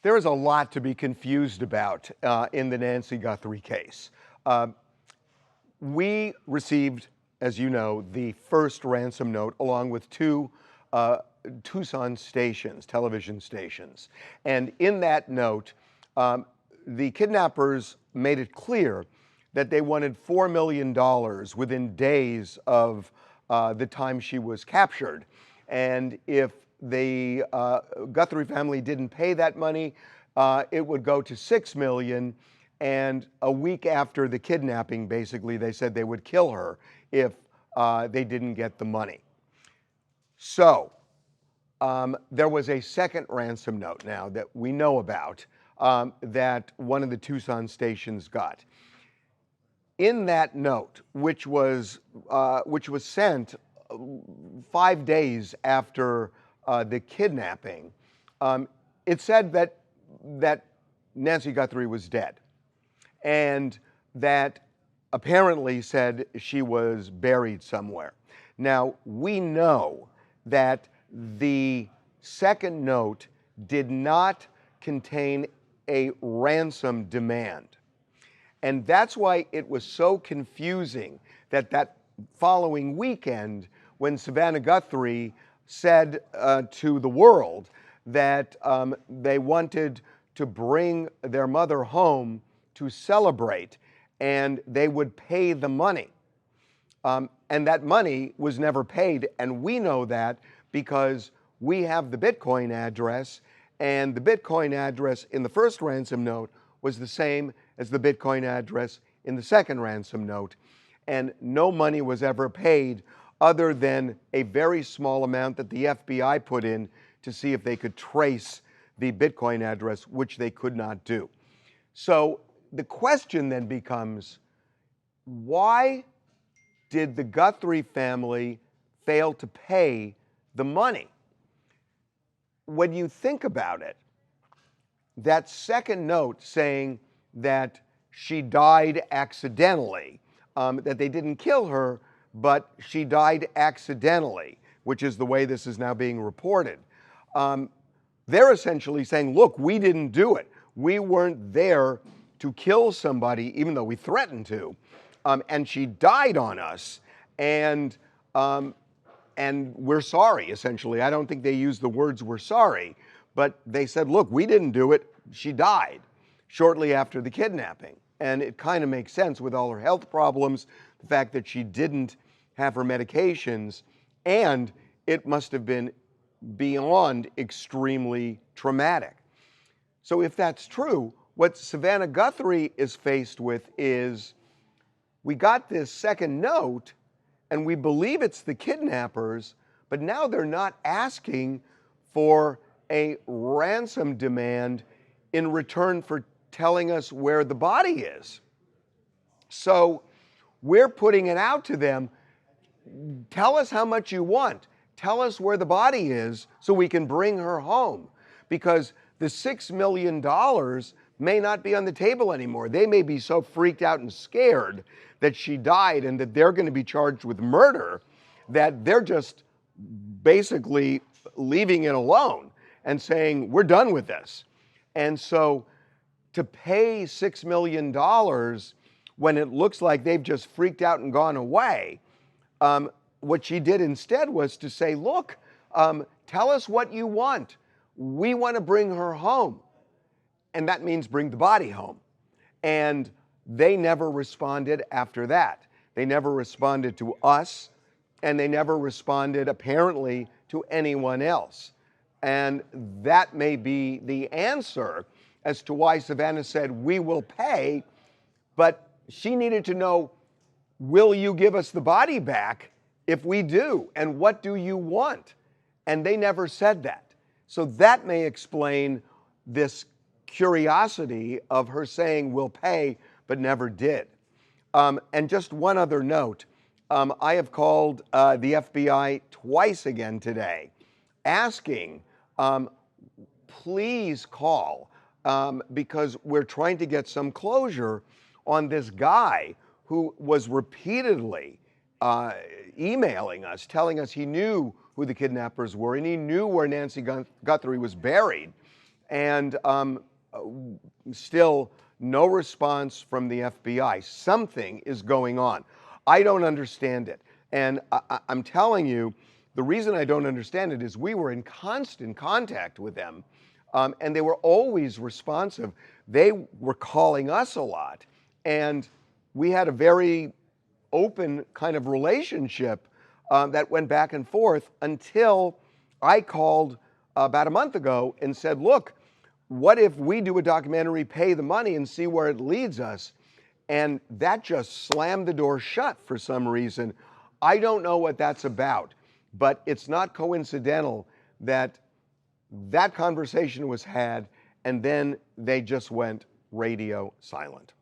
There is a lot to be confused about in the Nancy Guthrie case. We received, as you know, the first ransom note along with two Tucson stations, television stations. And in that note, the kidnappers made it clear that they wanted $4 million within days of the time she was captured. And if the Guthrie family didn't pay that money, it would go to $6 million. And a week after the kidnapping, basically, they said they would kill her if they didn't get the money. So there was a second ransom note now that we know about that one of the Tucson stations got. In that note, which was sent 5 days after the kidnapping, it said that Nancy Guthrie was dead, and that apparently said she was buried somewhere. Now, we know that the second note did not contain a ransom demand. And that's why it was so confusing that following weekend, when Savannah Guthrie said to the world that they wanted to bring their mother home to celebrate, and they would pay the money. And that money was never paid, and we know that because we have the Bitcoin address, and the Bitcoin address in the first ransom note was the same as the Bitcoin address in the second ransom note. And no money was ever paid other than a very small amount that the FBI put in to see if they could trace the Bitcoin address, which they could not do. So the question then becomes, why did the Guthrie family fail to pay the money? When you think about it, that second note saying that she died accidentally, that they didn't kill her, but she died accidentally, which is the way this is now being reported. They're essentially saying, look, we didn't do it. We weren't there to kill somebody, even though we threatened to, and she died on us, and we're sorry, essentially. I don't think they used the words "we're sorry," but they said, look, we didn't do it. She died shortly after the kidnapping. And it kind of makes sense with all her health problems, the fact that she didn't have her medications, and it must have been beyond extremely traumatic. So if that's true, what Savannah Guthrie is faced with is, we got this second note, and we believe it's the kidnappers, but now they're not asking for a ransom demand in return for telling us where the body is. So we're putting it out to them. Tell us how much you want. Tell us where the body is so we can bring her home. Because the $6 million may not be on the table anymore. They may be so freaked out and scared that she died and that they're going to be charged with murder that they're just basically leaving it alone and saying, we're done with this. And so to pay $6 million when it looks like they've just freaked out and gone away, what she did instead was to say, look, tell us what you want. We want to bring her home. And that means bring the body home. And they never responded after that. They never responded to us, and they never responded, apparently, to anyone else. And that may be the answer as to why Savannah said, we will pay, but she needed to know, will you give us the body back if we do? And what do you want? And they never said that. So that may explain this curiosity of her saying, we'll pay, but never did. And just one other note, I have called the FBI twice again today, asking, please call, because we're trying to get some closure on this guy who was repeatedly emailing us, telling us he knew who the kidnappers were, and he knew where Nancy Guthrie was buried. And still no response from the FBI. Something is going on. I don't understand it. And I'm telling you, the reason I don't understand it is we were in constant contact with them, and they were always responsive. They were calling us a lot, and we had a very open kind of relationship that went back and forth until I called about a month ago and said, look, what if we do a documentary, pay the money, and see where it leads us? And that just slammed the door shut for some reason. I don't know what that's about, but it's not coincidental that that conversation was had and then they just went radio silent.